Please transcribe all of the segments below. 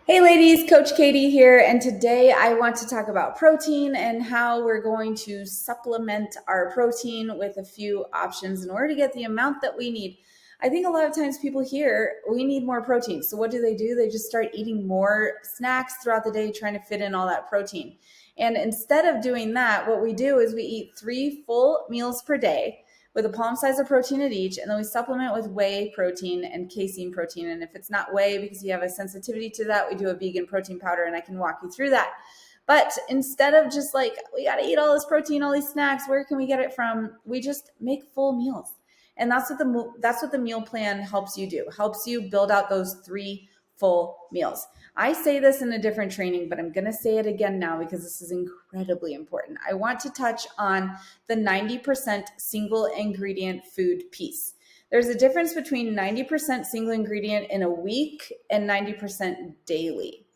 Hey ladies, Coach Katie here, and today I want to talk about protein and how we're going to supplement our protein with a few options in order to get the amount that we need. I think a lot of times people hear we need more protein. So what do? They just start eating more snacks throughout the day, trying to fit in all that protein. And instead of doing that, what we do is we eat 3 full meals per day with a palm size of protein at each, and then we supplement with whey protein and casein protein. And if it's not whey because you have a sensitivity to that, we do a vegan protein powder, and I can walk you through that. But instead of just like, we got to eat all this protein, all these snacks, where can we get it from? We just make full meals. And that's what the meal plan helps you do. Helps you build out those 3 full meals. I say this in a different training, but I'm going to say it again now because this is incredibly important. I want to touch on the 90% single ingredient food piece. There's a difference between 90% single ingredient in a week and 90% daily.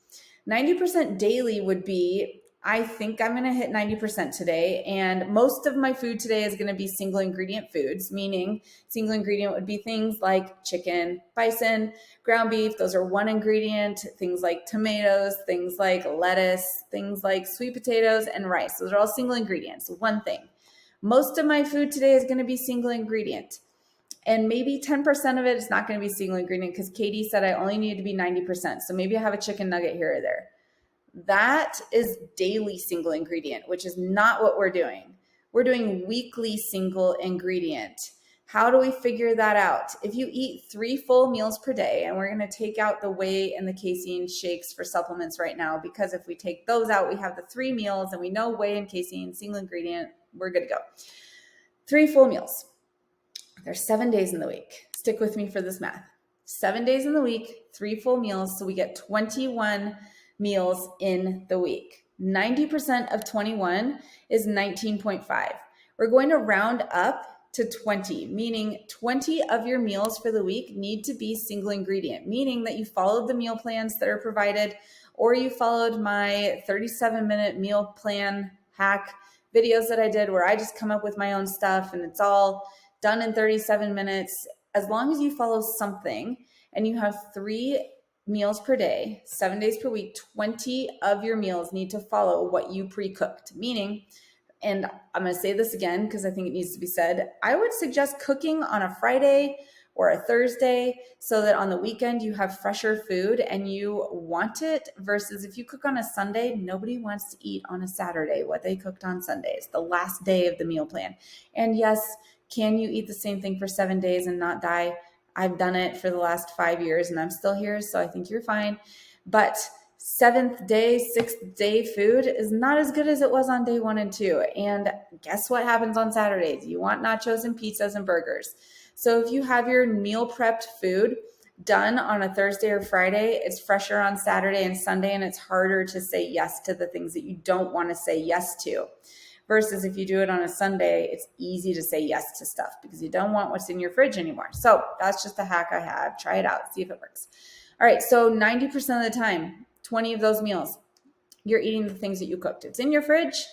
90% daily would be, I think I'm going to hit 90% today. And most of my food today is going to be single ingredient foods, meaning single ingredient would be things like chicken, bison, ground beef. Those are one ingredient. Things like tomatoes, things like lettuce, things like sweet potatoes and rice. Those are all single ingredients, one thing. Most of my food today is going to be single ingredient. And maybe 10% of it is not going to be single ingredient because Katie said I only need to be 90%. So maybe I have a chicken nugget here or there. That is daily single ingredient, which is not what we're doing. We're doing weekly single ingredient. How do we figure that out? If you eat 3 full meals per day, and we're going to take out the whey and the casein shakes for supplements right now, because if we take those out, we have the 3 meals and we know whey and casein, single ingredient, we're good to go. 3 full meals. There's 7 days in the week. Stick with me for this math. 7 days in the week, 3 full meals. So we get 21 meals in the week. 90% of 21 is 19.5. We're going to round up to 20, meaning 20 of your meals for the week need to be single ingredient, meaning that you followed the meal plans that are provided, or you followed my 37-minute meal plan hack videos that I did where I just come up with my own stuff and it's all done in 37 minutes. As long as you follow something and you have 3 meals per day, 7 days per week, 20 of your meals need to follow what you pre-cooked. Meaning, and I'm going to say this again because I think it needs to be said, I would suggest cooking on a Friday or a Thursday so that on the weekend you have fresher food and you want it, versus if you cook on a Sunday, nobody wants to eat on a Saturday what they cooked on Sundays, the last day of the meal plan. And yes, can you eat the same thing for 7 days and not die? I've done it for the last 5 years and I'm still here, so I think you're fine. But 7th day, 6th day food is not as good as it was on day 1 and 2. And guess what happens on Saturdays? You want nachos and pizzas and burgers. So if you have your meal prepped food done on a Thursday or Friday, it's fresher on Saturday and Sunday, and it's harder to say yes to the things that you don't want to say yes to. Versus if you do it on a Sunday, it's easy to say yes to stuff because you don't want what's in your fridge anymore. So that's just a hack I have. Try it out, see if it works. All right, so 90% of the time, 20 of those meals, you're eating the things that you cooked. It's in your fridge.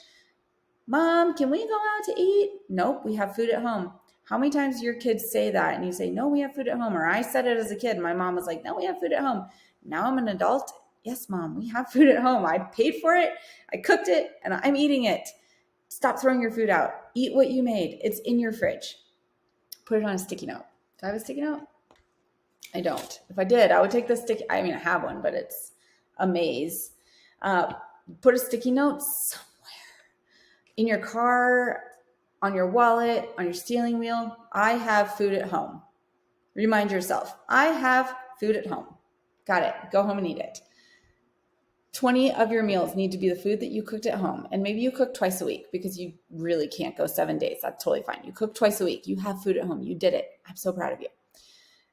Mom, can we go out to eat? Nope, we have food at home. How many times do your kids say that and you say, no, we have food at home? Or I said it as a kid. My mom was like, no, we have food at home. Now I'm an adult. Yes, Mom, we have food at home. I paid for it, I cooked it, and I'm eating it. Stop throwing your food out. Eat what you made. It's in your fridge. Put it on a sticky note. Do I have a sticky note? I don't. If I did, I would take the sticky. I mean, I have one, but it's a maze. Put a sticky note somewhere in your car, on your wallet, on your steering wheel. I have food at home. Remind yourself, I have food at home. Got it. Go home and eat it. 20 of your meals need to be the food that you cooked at home. And maybe you cook twice a week because you really can't go 7 days. That's totally fine. You cook twice a week. You have food at home. You did it. I'm so proud of you.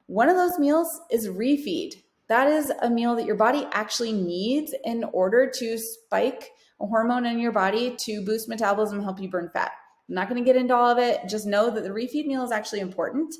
One of those meals is refeed. That is a meal that your body actually needs in order to spike a hormone in your body to boost metabolism and help you burn fat. I'm not going to get into all of it. Just know that the refeed meal is actually important.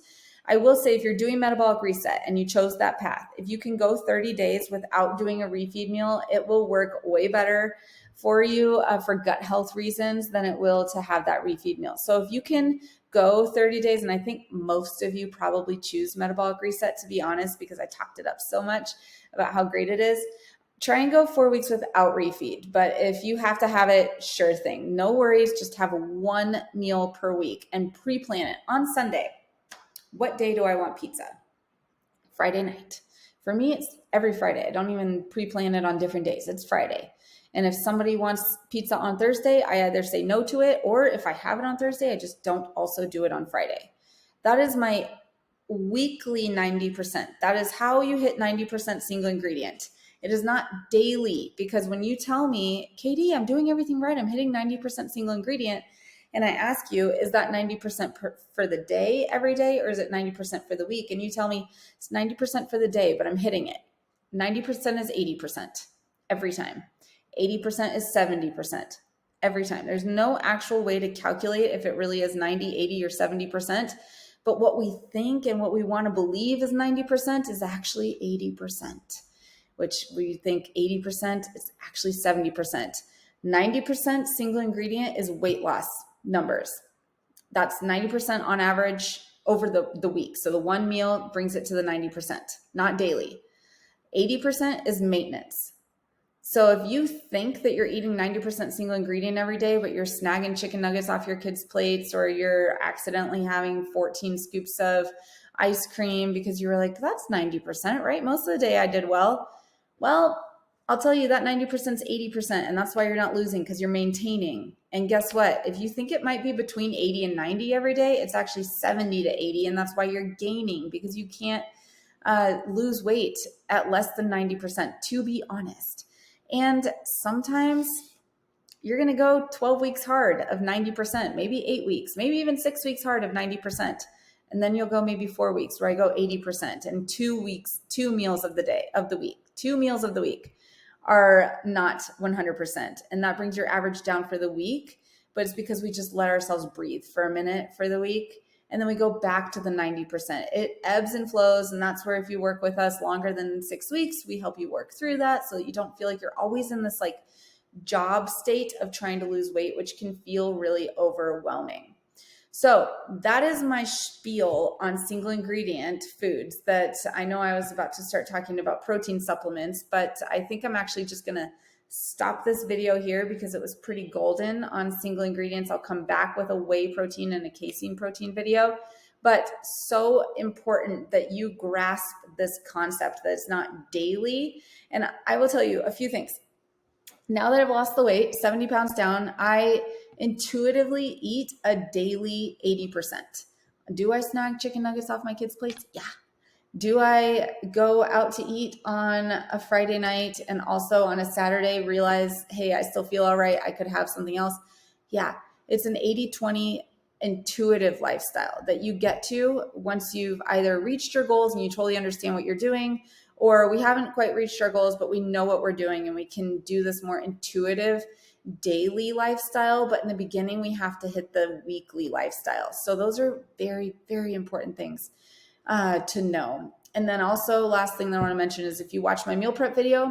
I will say, if you're doing metabolic reset and you chose that path, if you can go 30 days without doing a refeed meal, it will work way better for you for gut health reasons than it will to have that refeed meal. So if you can go 30 days, and I think most of you probably choose metabolic reset, to be honest, because I talked it up so much about how great it is. try and go 4 weeks without refeed. But if you have to have it, sure thing. No worries. Just have one meal per week and pre-plan it on Sunday. What day do I want pizza? Friday night. For me, it's every Friday. I don't even pre-plan it on different days. It's Friday. And if somebody wants pizza on Thursday, I either say no to it, or if I have it on Thursday, I just don't also do it on Friday. That is my weekly 90%. That is how you hit 90% single ingredient. It is not daily, because when you tell me, Katie, I'm doing everything right, I'm hitting 90% single ingredient, and I ask you, is that 90% for the day every day, or is it 90% for the week? And you tell me it's 90% for the day, but I'm hitting it. 90% is 80% every time. 80% is 70% every time. There's no actual way to calculate if it really is 90, 80, or 70%. But what we think and what we want to believe is 90% is actually 80%, which we think 80% is actually 70%. 90% single ingredient is weight loss numbers. That's 90% on average over the week. So the one meal brings it to the 90%, not daily. 80% is maintenance. So if you think that you're eating 90% single ingredient every day, but you're snagging chicken nuggets off your kids' plates, or you're accidentally having 14 scoops of ice cream because you were like, that's 90%, right? Most of the day I did well. Well, I'll tell you that 90% is 80%, and that's why you're not losing, because you're maintaining. And guess what? If you think it might be between 80 and 90 every day, it's actually 70 to 80, and that's why you're gaining, because you can't lose weight at less than 90%, to be honest. And sometimes you're going to go 12 weeks hard of 90%, maybe 8 weeks, maybe even 6 weeks hard of 90%. And then you'll go maybe 4 weeks where I go 80%, and 2 weeks, 2 meals of the day, of the week, 2 meals of the week are not 100%. And that brings your average down for the week, but it's because we just let ourselves breathe for a minute for the week. And then we go back to the 90%. It ebbs and flows. And that's where, if you work with us longer than 6 weeks, we help you work through that so that you don't feel like you're always in this like job state of trying to lose weight, which can feel really overwhelming. So that is my spiel on single ingredient foods. That I know I was about to start talking about protein supplements, but I think I'm actually just going to stop this video here because it was pretty golden on single ingredients. I'll come back with a whey protein and a casein protein video, but so important that you grasp this concept that it's not daily. And I will tell you a few things. Now that I've lost the weight, 70 pounds down, I intuitively eat a daily 80%. Do I snag chicken nuggets off my kids' plates? Yeah. Do I go out to eat on a Friday night and also on a Saturday realize, hey, I still feel all right, I could have something else? Yeah, it's an 80-20 intuitive lifestyle that you get to once you've either reached your goals and you totally understand what you're doing, or we haven't quite reached our goals, but we know what we're doing and we can do this more intuitive daily lifestyle. But in the beginning, we have to hit the weekly lifestyle. So those are very, very important things to know. And then also, last thing that I want to mention is, if you watch my meal prep video,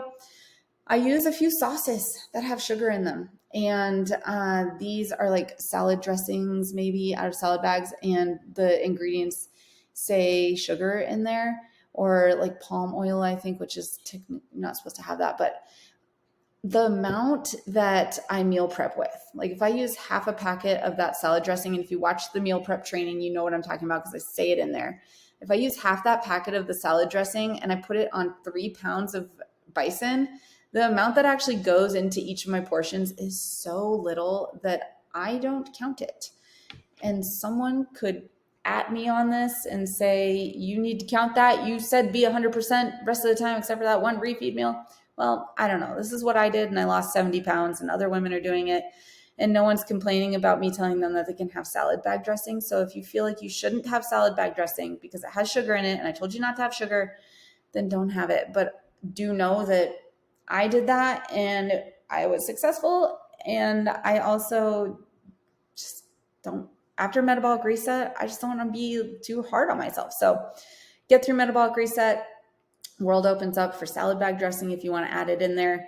I use a few sauces that have sugar in them. And these are like salad dressings, maybe out of salad bags, and the ingredients say sugar in there, or like palm oil, I think, which is not supposed to have that. But the amount that I meal prep with, like if I use half a packet of that salad dressing, and if you watch the meal prep training, you know what I'm talking about because I say it in there. If I use half that packet of the salad dressing and I put it on 3 pounds of bison, the amount that actually goes into each of my portions is so little that I don't count it. And someone could at me on this and say, you need to count that. You said be 100% rest of the time except for that one refeed meal. Well, I don't know. This is what I did, and I lost 70 pounds, and other women are doing it. And no one's complaining about me telling them that they can have salad bag dressing. So if you feel like you shouldn't have salad bag dressing because it has sugar in it, and I told you not to have sugar, then don't have it. But do know that I did that and I was successful. And I also just don't, after metabolic reset, I just don't want to be too hard on myself. So get through metabolic reset. World opens up for salad bag dressing if you want to add it in there.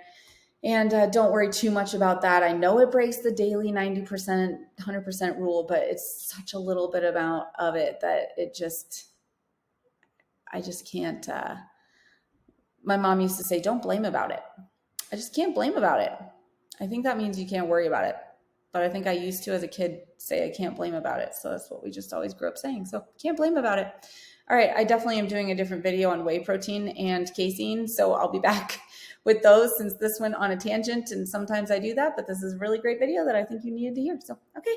And don't worry too much about that. I know it breaks the daily 90%, 100% rule, but it's such a little bit of it that I just can't. My mom used to say, don't blame about it. I just can't blame about it. I think that means you can't worry about it. But I think I used to, as a kid, say I can't blame about it. So that's what we just always grew up saying. So can't blame about it. All right. I definitely am doing a different video on whey protein and casein. So I'll be back with those since this went on a tangent. And sometimes I do that, but this is a really great video that I think you needed to hear. So, okay.